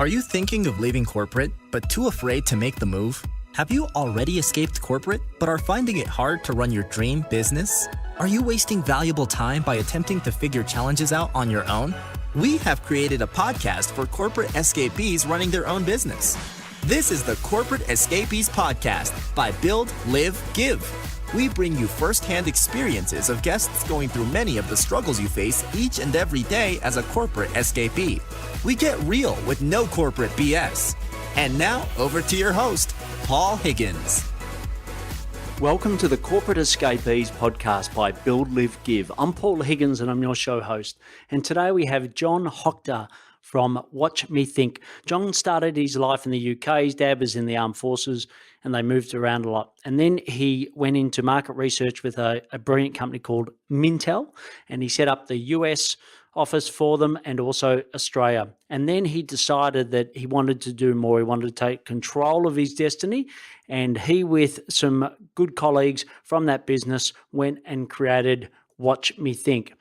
Are you thinking of leaving corporate, but too afraid to make the move? Have you already escaped corporate, but are finding it hard to run your dream business? Are you wasting valuable time by attempting to figure challenges out on your own? We have created a podcast for corporate escapees running their own business. This is the Corporate Escapees Podcast by Build, Live, Give. We bring you first-hand experiences of guests going through many of the struggles you face each and every day as a corporate escapee. We get real with no corporate BS. And now, over to your host, Paul Higgins. Welcome to the Corporate Escapees Podcast by Build, Live, Give. I'm Paul Higgins and I'm your show host. And today we have John Hoctor from Watch Me Think. John started his life in the UK. His dad was in the armed forces and they moved around a lot. And then he went into market research with a brilliant company called Mintel, and he set up the US office for them and also Australia. And then he decided that he wanted to do more. He wanted to take control of his destiny. And he, with some good colleagues from that business, went and created Watch Me Think.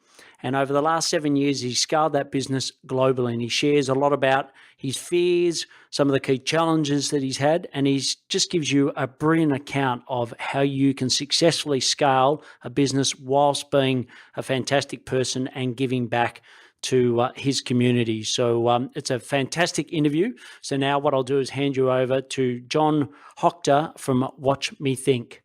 And over the last 7 years, he's scaled that business globally, and he shares a lot about his fears, some of the key challenges that he's had, and he just gives you a brilliant account of how you can successfully scale a business whilst being a fantastic person and giving back to his community. So it's a fantastic interview. So now what I'll do is hand you over to John Hoctor from Watch Me Think.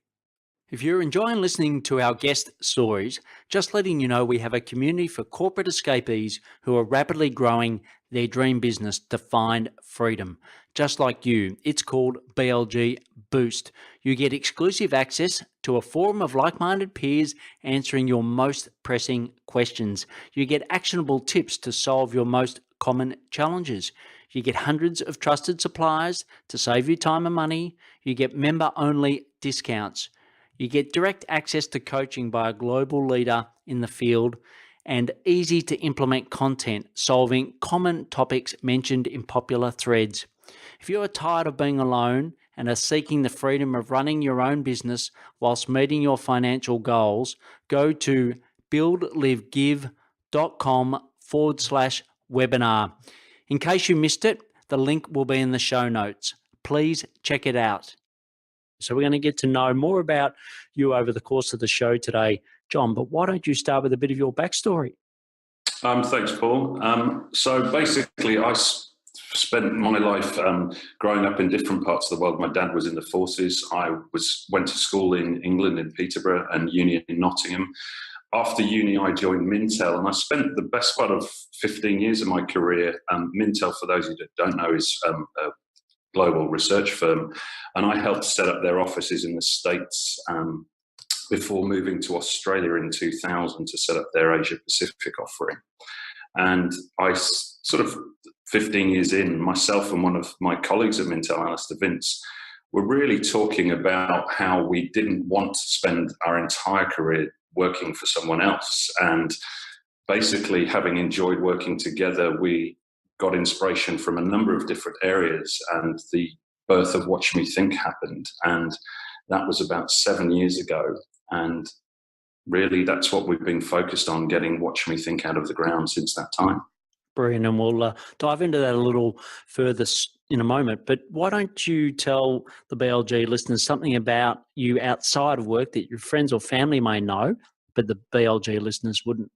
If you're enjoying listening to our guest stories, just letting you know we have a community for corporate escapees who are rapidly growing their dream business to find freedom. Just like you, it's called BLG Boost. You get exclusive access to a forum of like-minded peers answering your most pressing questions. You get actionable tips to solve your most common challenges. You get hundreds of trusted suppliers to save you time and money. You get member-only discounts. You get direct access to coaching by a global leader in the field and easy to implement content solving common topics mentioned in popular threads. If you are tired of being alone and are seeking the freedom of running your own business whilst meeting your financial goals, go to buildlivegive.com/webinar. In case you missed it, the link will be in the show notes. Please check it out. So we're going to get to know more about you over the course of the show today, John, but why don't you start with a bit of your backstory? Thanks, Paul. So basically, I spent my life growing up in different parts of the world. My dad was in the forces. I went to school in England, in Peterborough, and uni in Nottingham. After uni, I joined Mintel, and I spent the best part of 15 years of my career. Mintel, for those of you that don't know, is a global research firm, and I helped set up their offices in the States before moving to Australia in 2000 to set up their Asia Pacific offering. And I sort of 15 years in, myself and one of my colleagues at Mintel, Alistair Vince, were really talking about how we didn't want to spend our entire career working for someone else. And basically, having enjoyed working together, we got inspiration from a number of different areas, and the birth of Watch Me Think happened. And that was about 7 years ago. And really, that's what we've been focused on, getting Watch Me Think out of the ground since that time. Brilliant. And we'll dive into that a little further in a moment. But why don't you tell the BLG listeners something about you outside of work that your friends or family may know, but the BLG listeners wouldn't?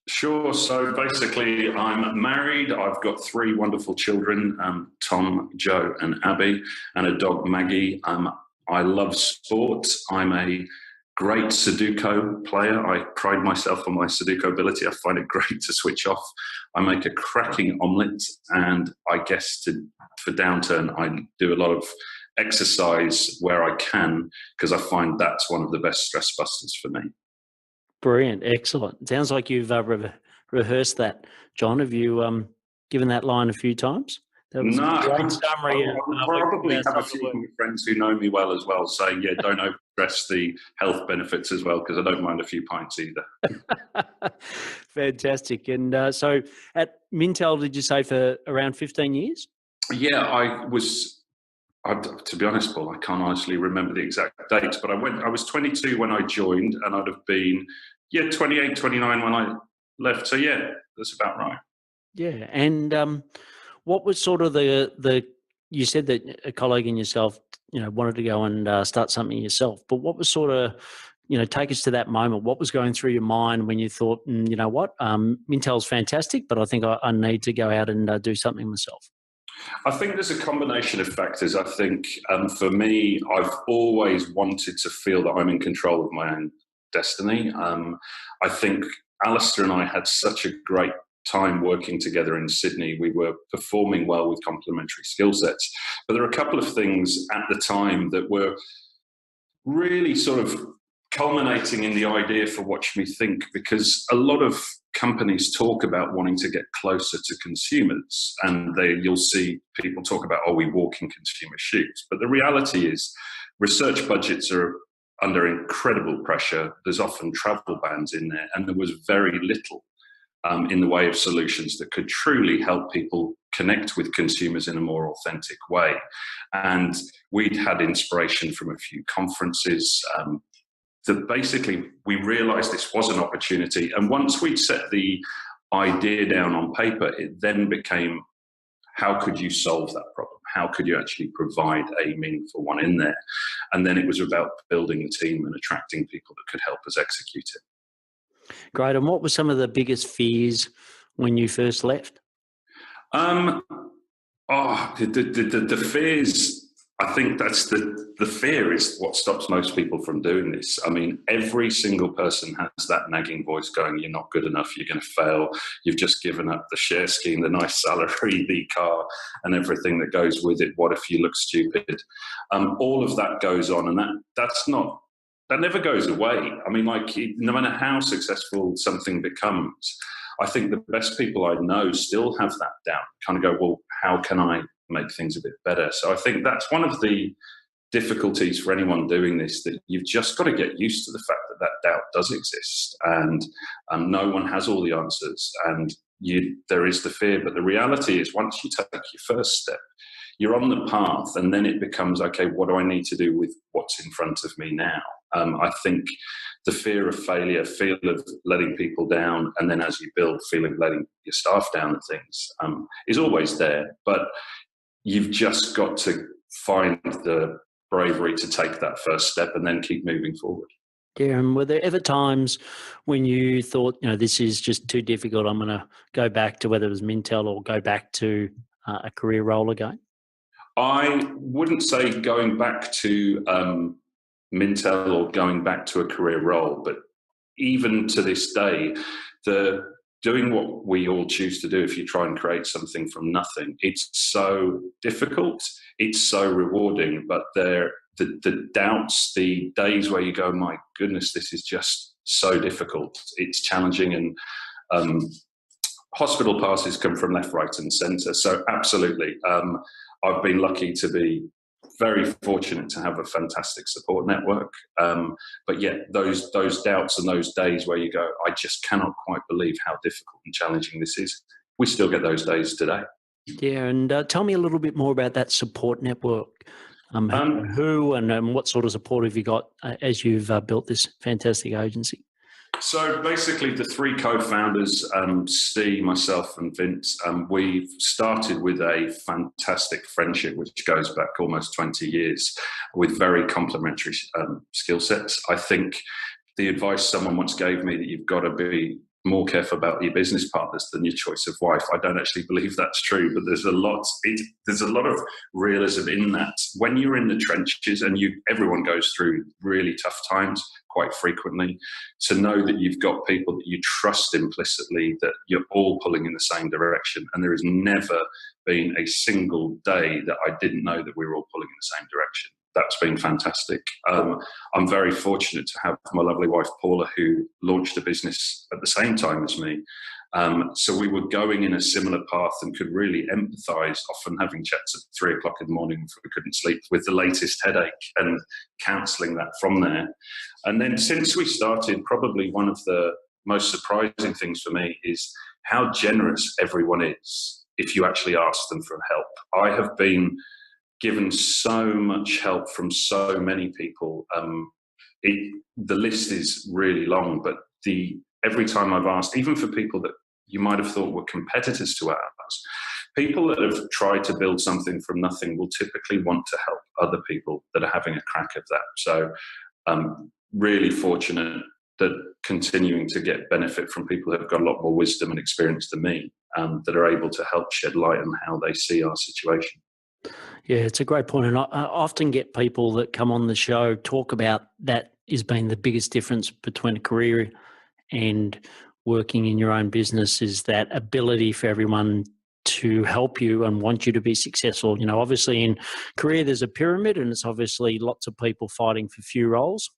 Sure. So basically, I'm married. I've got 3 wonderful children, Tom, Joe, and Abby, and a dog, Maggie. I love sport. I'm a great Sudoku player. I pride myself on my Sudoku ability. I find it great to switch off. I make a cracking omelette, and I guess for downturn, I do a lot of exercise where I can, because I find that's one of the best stress busters for me. Brilliant. Excellent. Sounds like you've rehearsed that, John. Have you given that line a few times? That was a great summary. I probably have a few of my friends who know me well as well saying, yeah, don't overstress the health benefits as well, because I don't mind a few pints either. Fantastic. And so at Mintel, did you say for around 15 years? Yeah, to be honest, Paul, I can't honestly remember the exact dates, but I was 22 when I joined, and I'd have been, 28, 29 when I left. So yeah, that's about right. Yeah. And what was sort of the you said that a colleague and yourself, wanted to go and start something yourself, but what was sort of, take us to that moment. What was going through your mind when you thought, you know what, Mintel's fantastic, but I think I need to go out and do something myself? I think there's a combination of factors. I think for me, I've always wanted to feel that I'm in control of my own destiny. I think Alistair and I had such a great time working together in Sydney. We were performing well with complementary skill sets. But there are a couple of things at the time that were really sort of culminating in the idea for Watch Me Think, because a lot of companies talk about wanting to get closer to consumers, and you'll see people talk about, oh, we walk in consumer shoes. But the reality is research budgets are under incredible pressure. There's often travel bans in there, and there was very little in the way of solutions that could truly help people connect with consumers in a more authentic way. And we'd had inspiration from a few conferences that basically we realized this was an opportunity. And once we'd set the idea down on paper, it then became, how could you solve that problem? How could you actually provide a meaningful one in there? And then it was about building a team and attracting people that could help us execute it. Great. And what were some of the biggest fears when you first left? The fears, I think that's the fear is what stops most people from doing this. I mean, every single person has that nagging voice going, you're not good enough, you're going to fail, you've just given up the share scheme, the nice salary, the car, and everything that goes with it. What if you look stupid? All of that goes on, and that never goes away. I mean, no matter how successful something becomes, I think the best people I know still have that doubt, kind of go, well, how can I make things a bit better? So I think that's one of the difficulties for anyone doing this, that you've just got to get used to the fact that that doubt does exist, and no one has all the answers, and there is the fear. But the reality is, once you take your first step, you're on the path, and then it becomes, okay, what do I need to do with what's in front of me now? I think the fear of failure, fear of letting people down, and then as you build, feeling letting your staff down and things is always there. But you've just got to find the bravery to take that first step and then keep moving forward. Yeah, and were there ever times when you thought, this is just too difficult, I'm going to go back to, whether it was Mintel or go back to a career role again? I wouldn't say going back to Mintel or going back to a career role, but even to this day, doing what we all choose to do, if you try and create something from nothing, it's so difficult, it's so rewarding, but the doubts, the days where you go, my goodness, this is just so difficult, it's challenging, and hospital passes come from left, right and centre. So absolutely, I've been lucky to be very fortunate to have a fantastic support network. But yeah, those doubts and those days where you go, I just cannot quite believe how difficult and challenging this is. We still get those days today. Yeah, and tell me a little bit more about that support network. Who and what sort of support have you got as you've built this fantastic agency? So basically the three co-founders, Steve, myself and Vince, we've started with a fantastic friendship which goes back almost 20 years with very complementary skill sets. I think the advice someone once gave me, that you've got to be more careful about your business partners than your choice of wife. I don't actually believe that's true, but there's a lot of realism in that. When you're in the trenches, and everyone goes through really tough times quite frequently, to know that you've got people that you trust implicitly, that you're all pulling in the same direction. And there has never been a single day that I didn't know that we were all pulling in the same direction. That's been fantastic. I'm very fortunate to have my lovely wife, Paula, who launched a business at the same time as me. So we were going in a similar path and could really empathise, often having chats at 3 o'clock in the morning if we couldn't sleep with the latest headache, and counselling that from there. And then since we started, probably one of the most surprising things for me is how generous everyone is if you actually ask them for help. I have been given so much help from so many people. The list is really long, but every time I've asked, even for people that you might have thought were competitors to ours, people that have tried to build something from nothing will typically want to help other people that are having a crack at that. So I'm really fortunate that continuing to get benefit from people who have got a lot more wisdom and experience than me, that are able to help shed light on how they see our situation. Yeah, it's a great point. And I often get people that come on the show talk about that has been the biggest difference between a career and working in your own business, is that ability for everyone to help you and want you to be successful. You know, obviously in career there's a pyramid, and it's obviously lots of people fighting for few roles.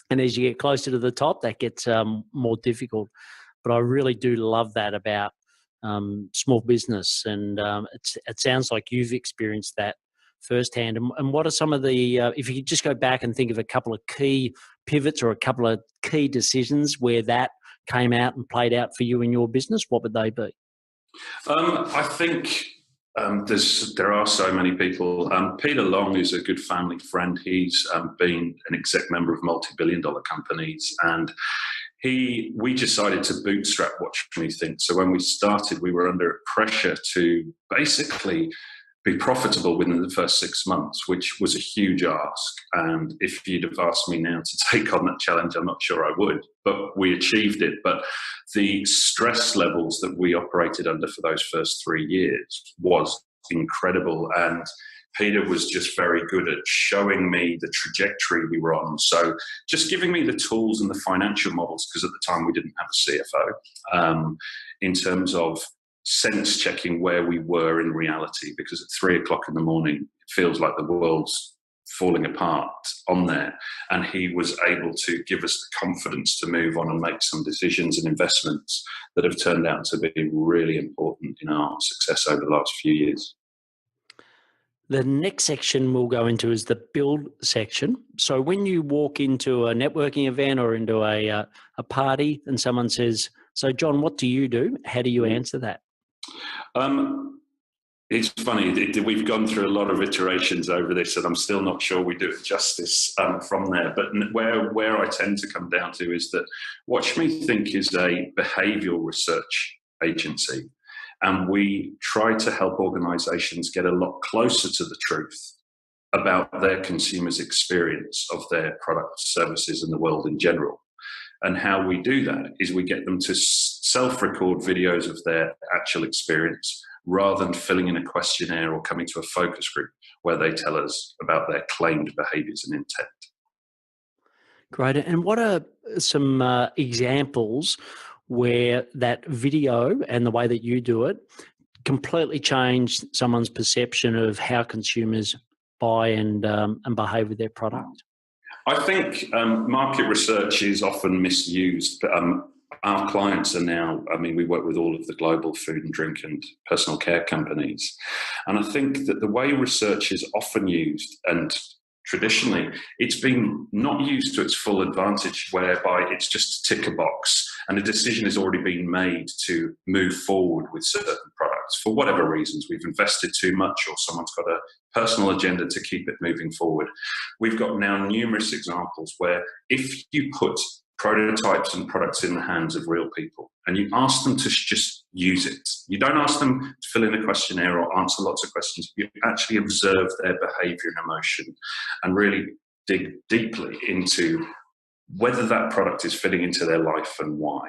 And as you get closer to the top, that gets more difficult. But I really do love that about small business, and it sounds like you've experienced that firsthand. And what are some of the, if you could just go back and think of a couple of key pivots or a couple of key decisions where that came out and played out for you in your business, what would they be? I think there are so many people. Peter Long is a good family friend. He's been an exec member of multi-billion-dollar companies, and we decided to bootstrap Watch Me Think. So when we started, we were under pressure to basically be profitable within the first 6 months, which was a huge ask. And if you'd have asked me now to take on that challenge, I'm not sure I would, but we achieved it. But the stress levels that we operated under for those first 3 years was incredible. And Peter was just very good at showing me the trajectory we were on. So just giving me the tools and the financial models, because at the time we didn't have a CFO, in terms of sense checking where we were in reality, because at 3 o'clock in the morning, it feels like the world's falling apart on there. And he was able to give us the confidence to move on and make some decisions and investments that have turned out to be really important in our success over the last few years. The next section we'll go into is the build section. So when you walk into a networking event or into a party and someone says, "So John, what do you do?" How do you answer that? It's funny, we've gone through a lot of iterations over this, and I'm still not sure we do it justice from there. But where I tend to come down to is that Watch Me Think is a behaviour research agency, and we try to help organisations get a lot closer to the truth about their consumers' experience of their products, services, and the world in general. And how we do that is we get them to self-record videos of their actual experience, rather than filling in a questionnaire or coming to a focus group where they tell us about their claimed behaviours and intent. Great. And what are some examples where that video and the way that you do it completely changed someone's perception of how consumers buy and behave with their product? I think market research is often misused. Our clients are now, we work with all of the global food and drink and personal care companies. And I think that the way research is often used, and traditionally, it's been not used to its full advantage, whereby it's just to tick a box and a decision has already been made to move forward with certain products. For whatever reasons, we've invested too much, or someone's got a personal agenda to keep it moving forward. We've got now numerous examples where if you put prototypes and products in the hands of real people and you ask them to just use it, you don't ask them to fill in a questionnaire or answer lots of questions, you actually observe their behaviour and emotion and really dig deeply into whether that product is fitting into their life and why.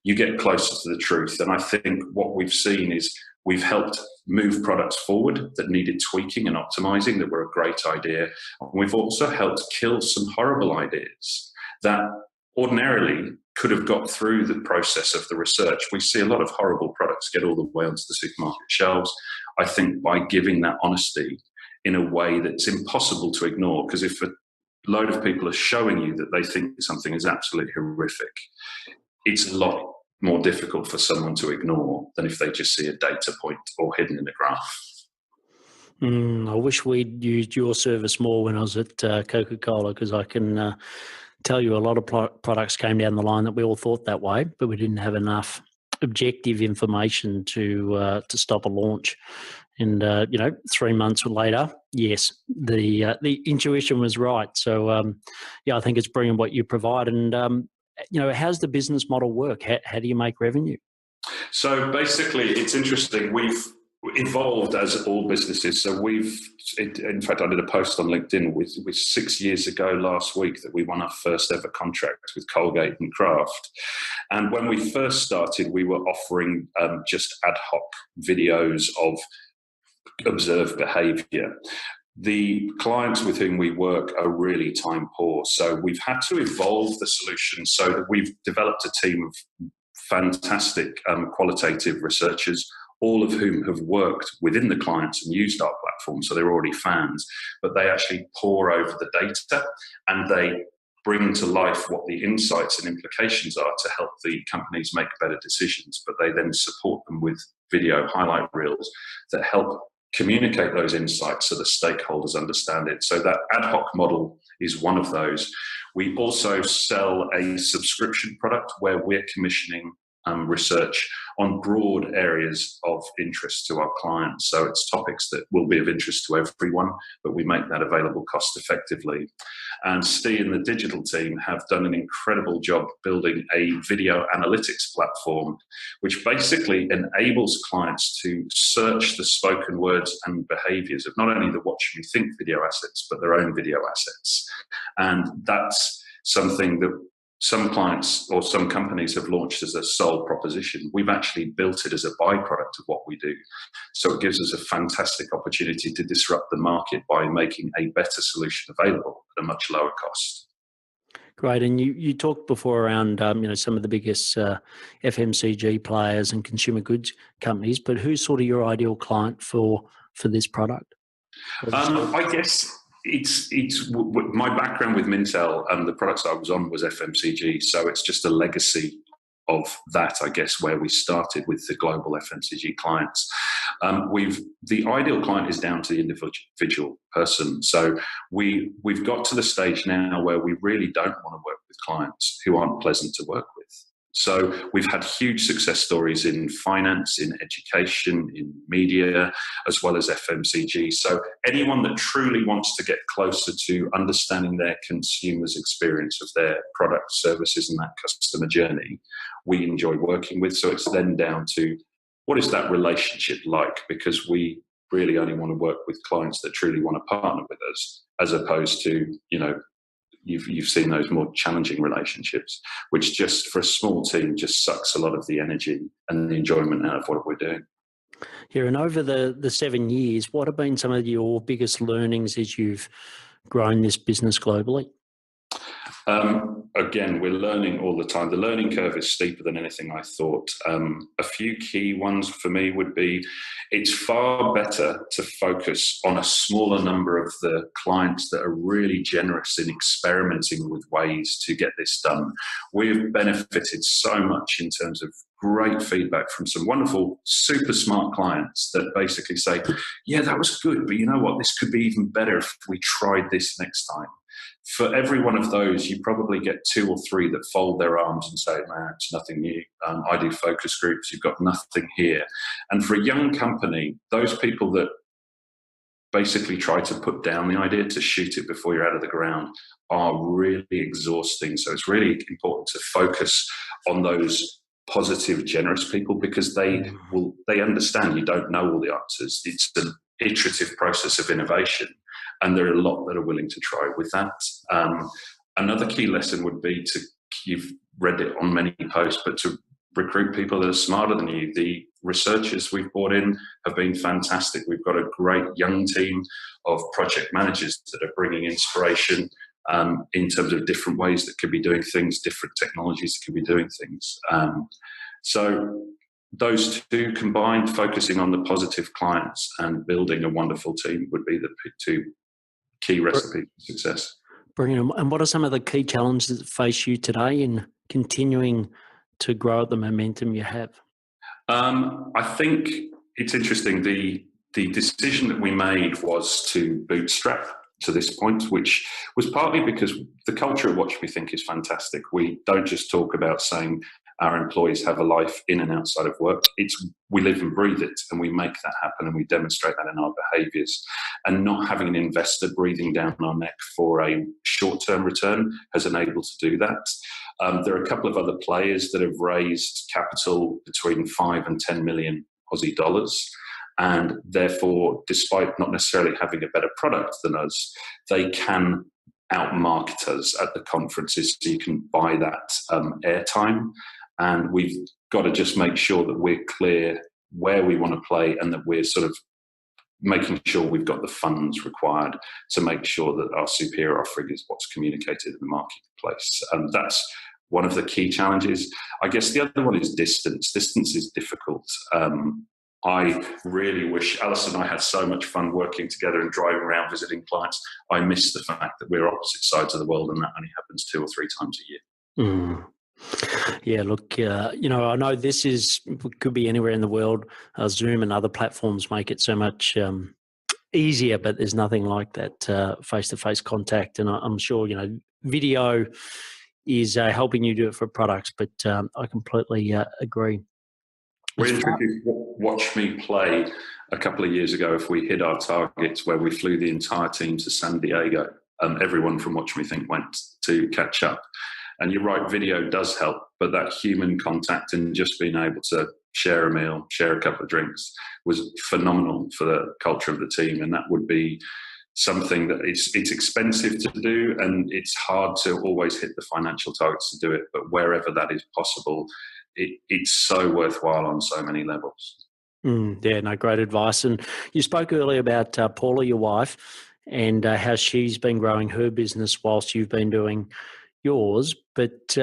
You get closer to the truth. And I think what we've seen is we've helped move products forward that needed tweaking and optimizing, that were a great idea. And we've also helped kill some horrible ideas that ordinarily could have got through the process of the research. We see a lot of horrible products get all the way onto the supermarket shelves. I think by giving that honesty in a way that's impossible to ignore, because if a load of people are showing you that they think something is absolutely horrific, it's a lot more difficult for someone to ignore than if they just see a data point or hidden in a graph. I wish we'd used your service more when I was at Coca-Cola, because I can tell you a lot of products came down the line that we all thought that way, but we didn't have enough objective information to stop a launch. And 3 months later, yes, the intuition was right. So I think it's brilliant what you provide. And how's the business model work? How do you make revenue? So basically, it's interesting. evolved as all businesses. So in fact, I did a post on LinkedIn with 6 years ago last week that we won our first ever contract with Colgate and Kraft. And when we first started, we were offering just ad hoc videos of observed behaviour. The clients with whom we work are really time poor. So we've had to evolve the solution so that we've developed a team of fantastic qualitative researchers, all of whom have worked within the clients and used our platform, so they're already fans, but they actually pore over the data and they bring to life what the insights and implications are to help the companies make better decisions, but they then support them with video highlight reels that help communicate those insights so the stakeholders understand it. So that ad hoc model is one of those. We also sell a subscription product where we're commissioning research on broad areas of interest to our clients. So it's topics that will be of interest to everyone, but we make that available cost effectively. And Steve and the digital team have done an incredible job building a video analytics platform, which basically enables clients to search the spoken words and behaviours of not only the Watch Me Think video assets, but their own video assets. And that's something that some clients or some companies have launched as a sole proposition. We've actually built it as a byproduct of what we do. So it gives us a fantastic opportunity to disrupt the market by making a better solution available at a much lower cost. Great. And you talked before around some of the biggest FMCG players and consumer goods companies, but who's sort of your ideal client for this product? I guess it's my background with Mintel and the products I was on was FMCG, so it's just a legacy of that, I guess, where we started with the global FMCG clients. The ideal client is down to the individual person. So we've got to the stage now where we really don't want to work with clients who aren't pleasant to work with. So we've had huge success stories in finance, in education, in media, as well as FMCG. So anyone that truly wants to get closer to understanding their consumer's experience of their products, services, and that customer journey, we enjoy working with. So it's then down to what is that relationship like? Because we really only want to work with clients that truly want to partner with us, as opposed to, you've seen those more challenging relationships, which just for a small team just sucks a lot of the energy and the enjoyment out of what we're doing. Yeah, and over the 7 years, what have been some of your biggest learnings as you've grown this business globally? Again, we're learning all the time. The learning curve is steeper than anything I thought. A few key ones for me would be, it's far better to focus on a smaller number of the clients that are really generous in experimenting with ways to get this done. We've benefited so much in terms of great feedback from some wonderful, super smart clients that basically say, yeah, that was good, but you know what, this could be even better if we tried this next time. For every one of those, you probably get 2 or 3 that fold their arms and say, man, it's nothing new. I do focus groups. You've got nothing here. And for a young company, those people that basically try to put down the idea, to shoot it before you're out of the ground, are really exhausting. So it's really important to focus on those positive, generous people, because they understand you don't know all the answers. It's an iterative process of innovation. And there are a lot that are willing to try with that. Another key lesson would be you've read it on many posts, but to recruit people that are smarter than you. The researchers we've brought in have been fantastic. We've got a great young team of project managers that are bringing inspiration in terms of different ways that could be doing things, different technologies that could be doing things. So those two combined, focusing on the positive clients and building a wonderful team, would be the 2 key recipes for success. Brilliant. And what are some of the key challenges that face you today in continuing to grow at the momentum you have? I think it's interesting. The decision that we made was to bootstrap to this point, which was partly because the culture of Watch Me Think is fantastic. We don't just talk about saying our employees have a life in and outside of work. We live and breathe it, and we make that happen, and we demonstrate that in our behaviours. And not having an investor breathing down our neck for a short-term return has enabled to do that. There are a couple of other players that have raised capital between 5 and 10 million Aussie dollars. And therefore, despite not necessarily having a better product than us, they can outmarket us at the conferences, so you can buy that airtime. And we've got to just make sure that we're clear where we want to play, and that we're sort of making sure we've got the funds required to make sure that our superior offering is what's communicated in the marketplace. And that's one of the key challenges. I guess the other one is distance. Distance is difficult. I really wish Alice and I had so much fun working together and driving around visiting clients. I miss the fact that we're opposite sides of the world, and that only happens 2 or 3 times a year. Mm. Yeah, look, I know this could be anywhere in the world. Zoom and other platforms make it so much easier, but there's nothing like that face-to-face contact. And I'm sure, video is helping you do it for products, but I completely agree. We introduced Watch Me Play a couple of years ago. If we hit our targets, where we flew the entire team to San Diego, everyone from Watch Me Think went to catch up. And you're right, video does help, but that human contact and just being able to share a meal, share a couple of drinks was phenomenal for the culture of the team. And that would be something that it's expensive to do, and it's hard to always hit the financial targets to do it. But wherever that is possible, it's so worthwhile on so many levels. Yeah, no, great advice. And you spoke earlier about Paula, your wife, and how she's been growing her business whilst you've been doing yours. But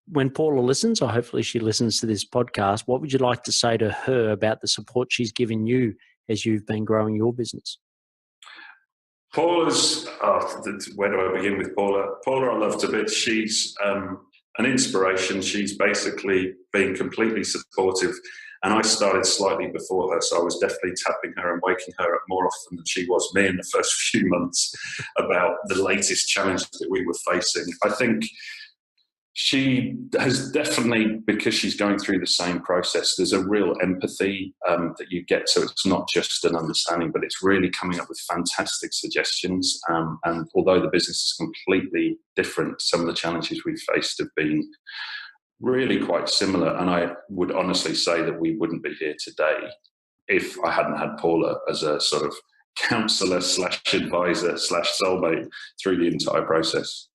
when Paula listens, or hopefully she listens to this podcast, what would you like to say to her about the support she's given you as you've been growing your business? Paula's, where do I begin with Paula? Paula, I love to bits. She's an inspiration. She's basically been completely supportive. And I started slightly before her, so I was definitely tapping her and waking her up more often than she was me in the first few months about the latest challenge that we were facing. I think she has definitely, because she's going through the same process, there's a real empathy that you get. So it's not just an understanding, but it's really coming up with fantastic suggestions. And although the business is completely different, some of the challenges we've faced have been really quite similar. And I would honestly say that we wouldn't be here today if I hadn't had Paula as a sort of counsellor / advisor / soulmate through the entire process.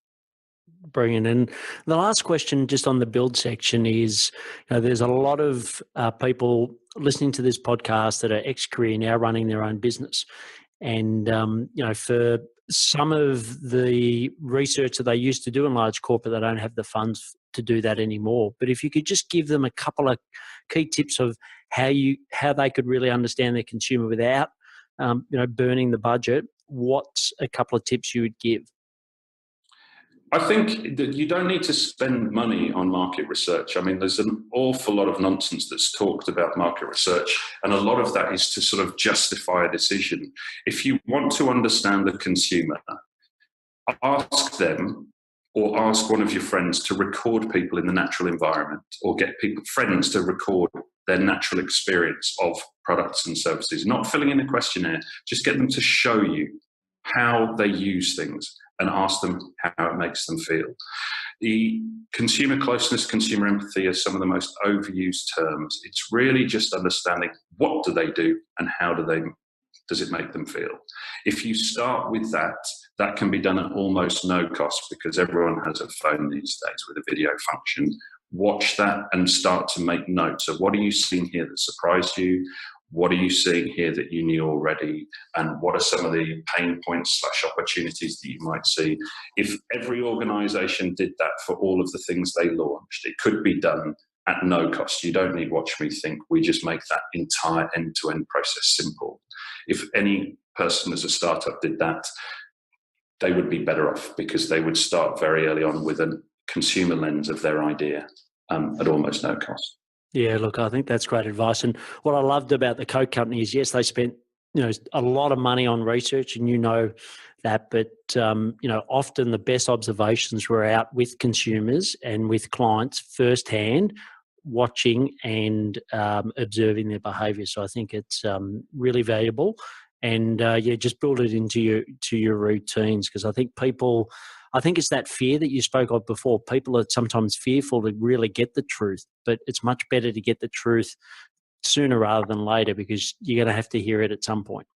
Brilliant. And the last question just on the build section is, there's a lot of people listening to this podcast that are ex-career now running their own business. And, for some of the research that they used to do in large corporate, they don't have the funds to do that anymore. But if you could just give them a couple of key tips of how they could really understand their consumer without, burning the budget, what's a couple of tips you would give? I think that you don't need to spend money on market research. I mean, there's an awful lot of nonsense that's talked about market research, and a lot of that is to sort of justify a decision. If you want to understand the consumer, ask them or ask one of your friends to record people in the natural environment, or get friends to record their natural experience of products and services, not filling in a questionnaire, just get them to show you how they use things and ask them how it makes them feel. The consumer closeness, consumer empathy are some of the most overused terms. It's really just understanding what do they do and how does it make them feel. If you start with that, that can be done at almost no cost because everyone has a phone these days with a video function. Watch that and start to make notes of what are you seeing here that surprised you? What are you seeing here that you knew already? And what are some of the pain points / opportunities that you might see? If every organization did that for all of the things they launched, it could be done at no cost. You don't need Watch Me Think. We just make that entire end-to-end process simple. If any person as a startup did that, they would be better off because they would start very early on with a consumer lens of their idea at almost no cost. Yeah, look, I think that's great advice. And what I loved about the Coke company is, yes, they spent, a lot of money on research, and that, but often the best observations were out with consumers and with clients firsthand, watching and observing their behaviour. So I think it's really valuable, and just build it into your routines, because I think it's that fear that you spoke of before. People are sometimes fearful to really get the truth, but it's much better to get the truth sooner rather than later, because you're going to have to hear it at some point.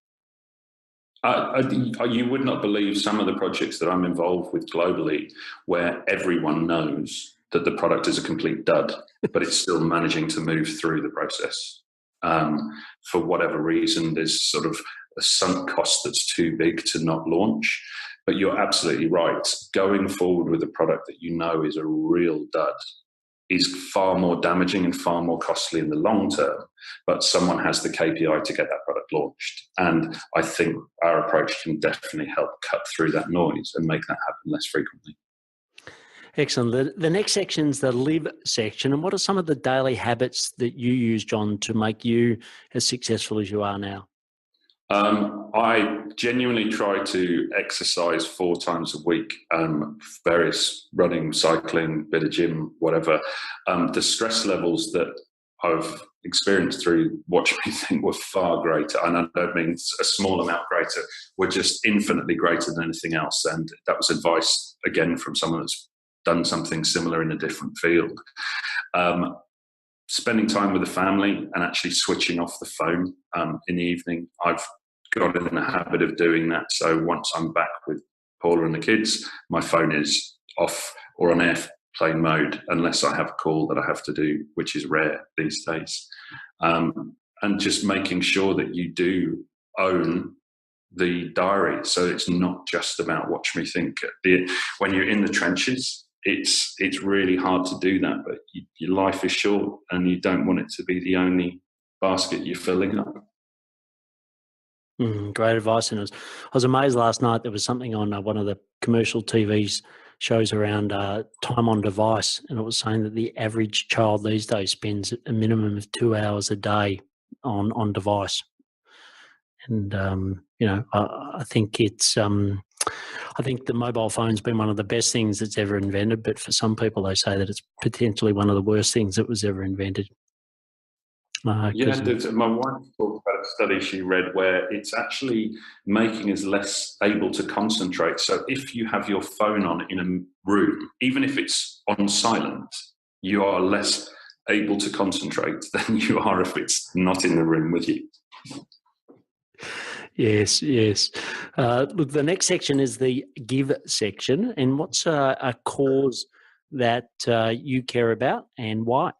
You would not believe some of the projects that I'm involved with globally where everyone knows that the product is a complete dud, but it's still managing to move through the process. For whatever reason, there's sort of a sunk cost that's too big to not launch. But you're absolutely right. Going forward with a product that you know is a real dud is far more damaging and far more costly in the long term, but someone has the KPI to get that product launched. And I think our approach can definitely help cut through that noise and make that happen less frequently. Excellent. The next section is the live section. And what are some of the daily habits that you use, John, to make you as successful as you are now? I genuinely try to exercise 4 times a week, various running, cycling, bit of gym, whatever. The stress levels that I've experienced through Watch Me Think were far greater, and I don't mean a small amount greater, were just infinitely greater than anything else. And that was advice, again, from someone that's done something similar in a different field. Spending time with the family and actually switching off the phone in the evening. I've got in the habit of doing that. So once I'm back with Paula and the kids, my phone is off or on airplane mode unless I have a call that I have to do, which is rare these days. And just making sure that you do own the diary. So it's not just about Watch Me Think. When you're in the trenches, it's really hard to do that, but your life is short and you don't want it to be the only basket you're filling up. Great advice. And I was amazed last night, there was something on one of the commercial TV's shows around time on device, and it was saying that the average child these days spends a minimum of 2 hours a day on device. And, I think it's I think the mobile phone's been one of the best things that's ever invented, but for some people they say that it's potentially one of the worst things that was ever invented. My wife talked about a study she read where it's actually making us less able to concentrate. So if you have your phone on in a room, even if it's on silent, you are less able to concentrate than you are if it's not in the room with you. Yes. Look, the next section is the give section. And what's a cause that you care about and why?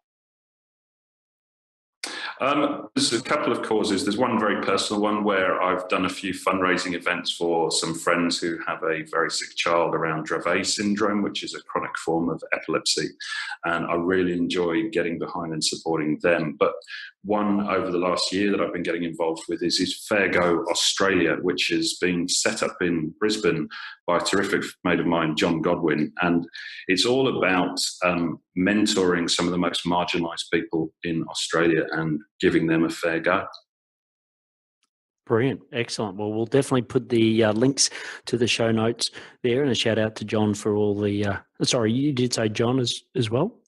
There's a couple of causes. There's one very personal one where I've done a few fundraising events for some friends who have a very sick child around Dravet syndrome, which is a chronic form of epilepsy. And I really enjoy getting behind and supporting them. But one over the last year that I've been getting involved with is Fair Go Australia, which has been set up in Brisbane by a terrific mate of mine, John Godwin. And it's all about mentoring some of the most marginalised people in Australia and giving them a fair go. Brilliant. Excellent. Well, we'll definitely put the links to the show notes there, and a shout out to John for all the, sorry, you did say John as well?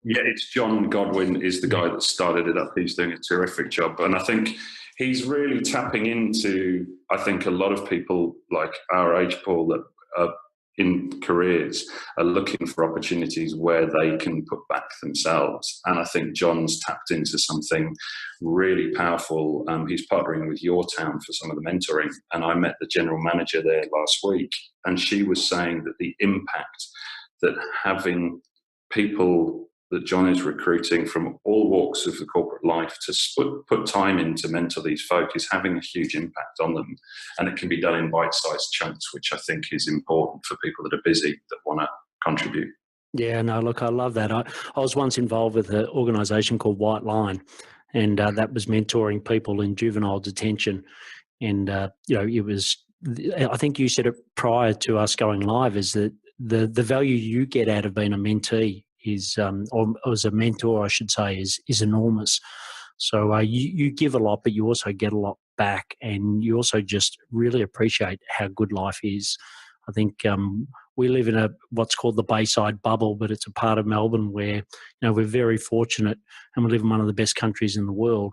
Yeah, it's John Godwin is the guy that started it up. He's doing a terrific job. And I think he's really tapping into, I think a lot of people like our age, Paul, that are in careers are looking for opportunities where they can put back themselves. And I think John's tapped into something really powerful. He's partnering with Your Town for some of the mentoring. And I met the general manager there last week, and she was saying that the impact that having people that John is recruiting from all walks of the corporate life to put time in to mentor these folk is having a huge impact on them. And it can be done in bite-sized chunks, which I think is important for people that are busy, that want to contribute. Yeah, no, look, I love that. I was once involved with an organisation called White Line, and that was mentoring people in juvenile detention. And, it was, I think you said it prior to us going live, is that the value you get out of being a mentee is, or as a mentor, I should say, is enormous. So you give a lot, but you also get a lot back, and you also just really appreciate how good life is. I think we live in what's called the Bayside bubble, but it's a part of Melbourne where we're very fortunate, and we live in one of the best countries in the world.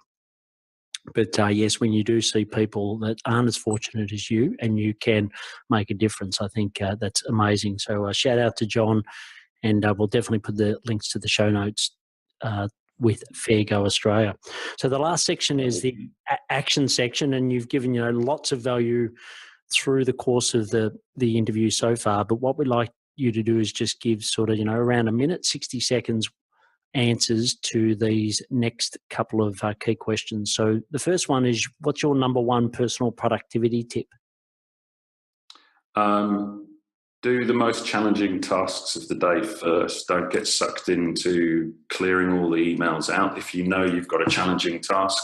But yes, when you do see people that aren't as fortunate as you, and you can make a difference, I think that's amazing. So shout out to John. And we'll definitely put the links to the show notes with Fair Go Australia. So the last section is the action section, and you've given lots of value through the course of the interview so far. But what we'd like you to do is just give sort of around a minute, 60 seconds answers to these next couple of key questions. So the first one is, what's your number one personal productivity tip? Do the most challenging tasks of the day first. Don't get sucked into clearing all the emails out. If you know you've got a challenging task,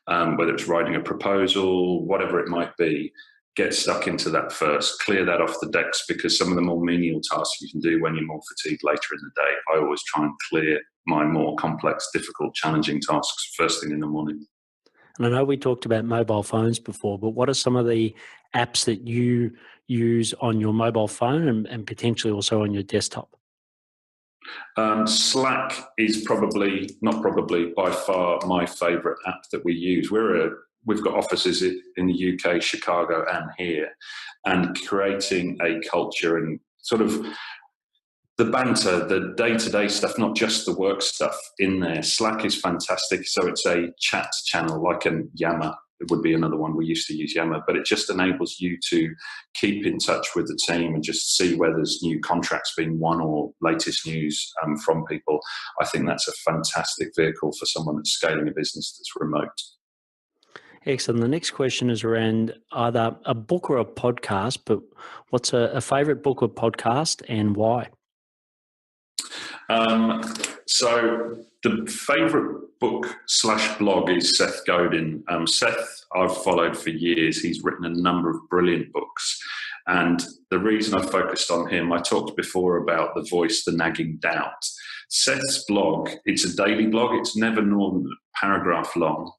whether it's writing a proposal, whatever it might be, get stuck into that first. Clear that off the decks, because some of the more menial tasks you can do when you're more fatigued later in the day. I always try and clear my more complex, difficult, challenging tasks first thing in the morning. And I know we talked about mobile phones before, but what are some of the apps that you use on your mobile phone and potentially also on your desktop? Slack is by far my favourite app that we use. We've got offices in the UK, Chicago, and here, and creating a culture and sort of the banter, the day-to-day stuff, not just the work stuff in there. Slack is fantastic. So it's a chat channel, like a Yammer. It would be another one. We used to use Yammer, but it just enables you to keep in touch with the team and just see where there's new contracts being won or latest news from people. I think that's a fantastic vehicle for someone that's scaling a business that's remote. Excellent. The next question is around either a book or a podcast, but what's a favourite book or podcast and why? So the favourite book / blog is Seth Godin. Seth, I've followed for years. He's written a number of brilliant books. And the reason I focused on him, I talked before about the voice, the nagging doubt. Seth's blog, it's a daily blog. It's never more than a paragraph long.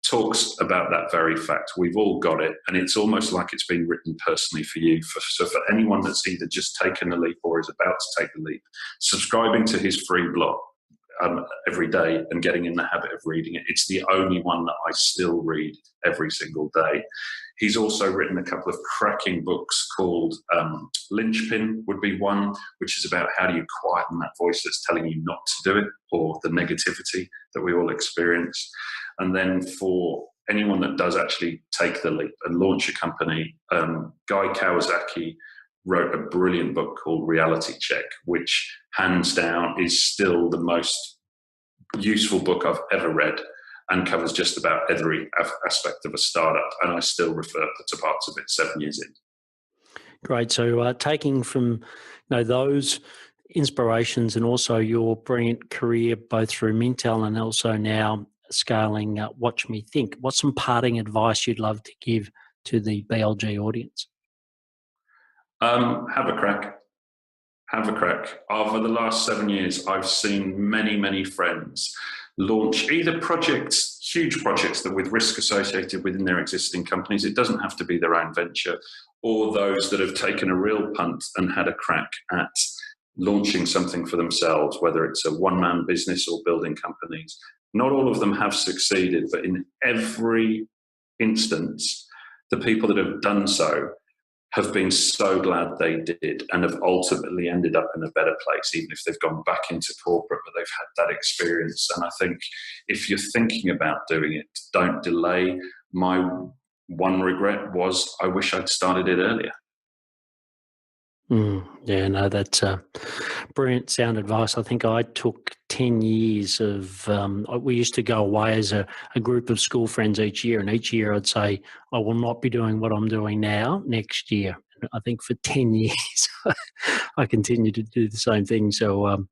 Talks about that very fact. We've all got it, and it's almost like it's been written personally for you. So for anyone that's either just taken a leap or is about to take the leap, subscribing to his free blog every day and getting in the habit of reading it. It's the only one that I still read every single day. He's also written a couple of cracking books called Linchpin would be one, which is about how do you quieten that voice that's telling you not to do it, or the negativity that we all experience. And then for anyone that does actually take the leap and launch a company, Guy Kawasaki wrote a brilliant book called Reality Check, which hands down is still the most useful book I've ever read and covers just about every aspect of a startup. And I still refer to parts of it 7 years in. Great. So taking from those inspirations and also your brilliant career both through Mintel and also now scaling Watch Me Think, what's some parting advice you'd love to give to the BLG audience? Have a crack. Have a crack. Over the last 7 years, I've seen many, many friends launch either projects, huge projects that with risk associated within their existing companies. It doesn't have to be their own venture, or those that have taken a real punt and had a crack at launching something for themselves, whether it's a one-man business or building companies. Not all of them have succeeded, but in every instance, the people that have done so have been so glad they did and have ultimately ended up in a better place, even if they've gone back into corporate, but they've had that experience. And I think if you're thinking about doing it, don't delay. My one regret was I wish I'd started it earlier. Yeah, no, that's brilliant sound advice. I think I took 10 years of, we used to go away as a group of school friends each year, and each year I'd say, I will not be doing what I'm doing now next year. And I think for 10 years, I continue to do the same thing. So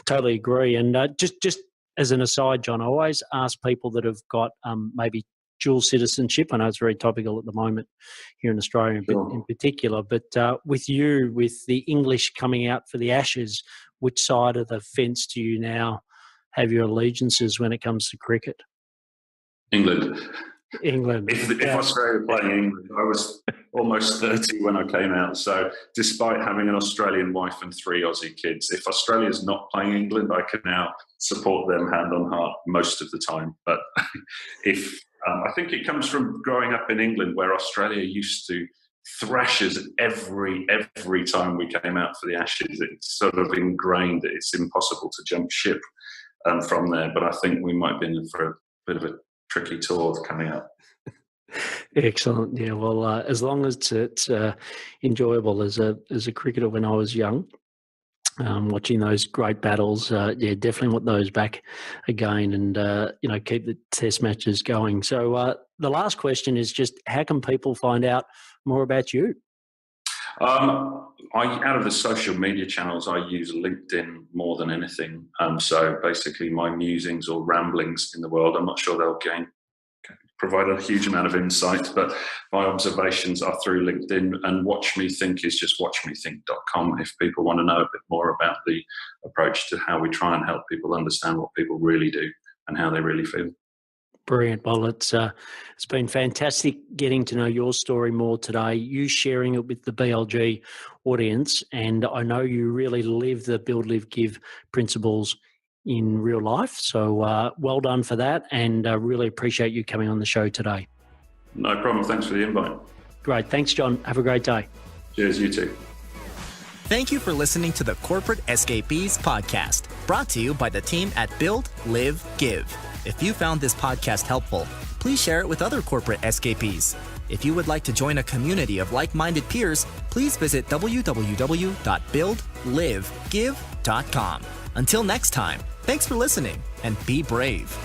totally agree. And just as an aside, John, I always ask people that have got maybe dual citizenship. I know it's very topical at the moment here in Australia in particular, but with you, with the English coming out for the Ashes, which side of the fence do you now have your allegiances when it comes to cricket? England. If Australia were playing England, I was almost 30 when I came out. So despite having an Australian wife and 3 Aussie kids, if Australia's not playing England, I can now support them hand on heart most of the time. But if I think it comes from growing up in England, where Australia used to thrash us every time we came out for the Ashes. It's sort of ingrained that it's impossible to jump ship. from there. But I think we might be in for a bit of a tricky tour coming up. Excellent. Yeah. Well, as long as it's enjoyable as a cricketer when I was young, watching those great battles, definitely want those back again, and keep the test matches going. So the last question is just, how can people find out more about you? Out of the social media channels, I use LinkedIn more than anything. So basically, my musings or ramblings in the world, I'm not sure they'll provide a huge amount of insight, but my observations are through LinkedIn, and Watch Me Think is just watchmethink.com if people want to know a bit more about the approach to how we try and help people understand what people really do and how they really feel. Brilliant. Well, it's been fantastic getting to know your story more today, you sharing it with the BLG audience, and I know you really live the Build, Live, Give principles in real life. So well done for that, and really appreciate you coming on the show today. No problem. Thanks for the invite. Great. Thanks, John. Have a great day. Cheers. You too. Thank you for listening to the Corporate Escapees podcast, brought to you by the team at Build, Live, Give. If you found this podcast helpful, please share it with other corporate escapees. If you would like to join a community of like-minded peers, please visit www.buildlivegive.com. Until next time, thanks for listening and be brave.